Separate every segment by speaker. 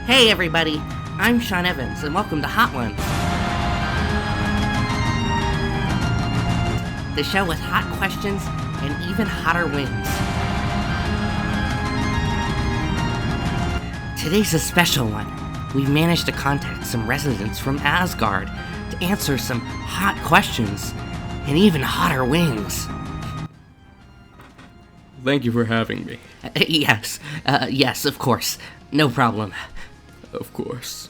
Speaker 1: Hey everybody, I'm Sean Evans, and welcome to Hot Ones, the show with hot questions and even hotter wings. Today's a special one. We've managed to contact some residents from Asgard to answer some hot questions and even hotter wings.
Speaker 2: Thank you for having me.
Speaker 1: Yes, of course. No problem.
Speaker 2: Of course.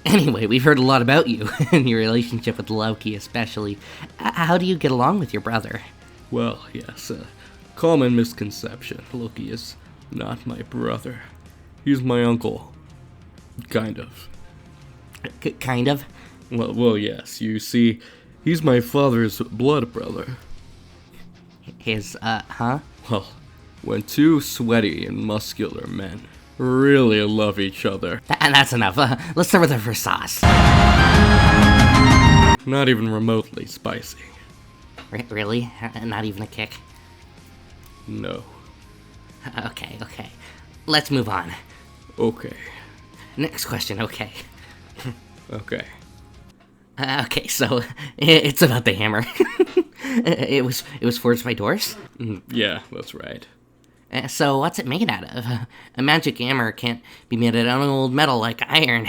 Speaker 1: Anyway, we've heard a lot about you and your relationship with Loki especially. How do you get along with your brother?
Speaker 2: Well, yes, common misconception. Loki is not my brother. He's my uncle. Kind of.
Speaker 1: Kind of?
Speaker 2: Well, yes. You see, he's my father's blood brother.
Speaker 1: His, huh?
Speaker 2: Well, when two sweaty and muscular men really love each other.
Speaker 1: And that's enough. Let's start with our first sauce.
Speaker 2: Not even remotely spicy.
Speaker 1: Really? Not even a kick?
Speaker 2: No.
Speaker 1: Okay. Let's move on.
Speaker 2: Okay.
Speaker 1: Next question, okay.
Speaker 2: Okay.
Speaker 1: Okay, so it's about the hammer. It was forged by Doors?
Speaker 2: Yeah, that's right.
Speaker 1: So what's it made out of? A magic hammer can't be made out of old metal like iron.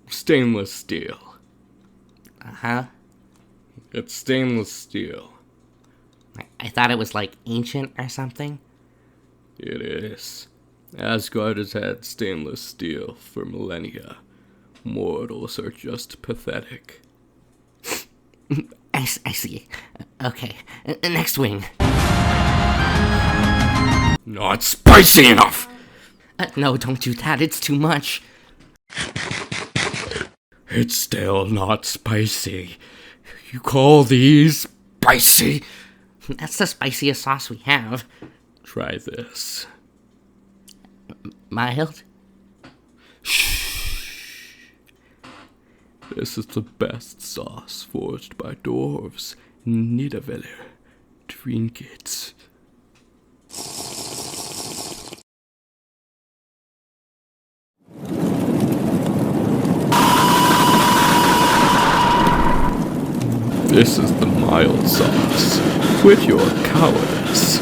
Speaker 2: Stainless steel.
Speaker 1: Huh?
Speaker 2: It's stainless steel.
Speaker 1: I thought it was like ancient or something.
Speaker 2: It is. Asgard has had stainless steel for millennia. Mortals are just pathetic.
Speaker 1: I see. Okay, next wing.
Speaker 2: Not spicy enough!
Speaker 1: No, don't do that, it's too much.
Speaker 2: It's still not spicy. You call these spicy?
Speaker 1: That's the spiciest sauce we have.
Speaker 2: Try this.
Speaker 1: Mild?
Speaker 2: This is the best sauce forged by dwarves in Niederwelle. Drink it. This is the mild sauce. Quit your cowardice.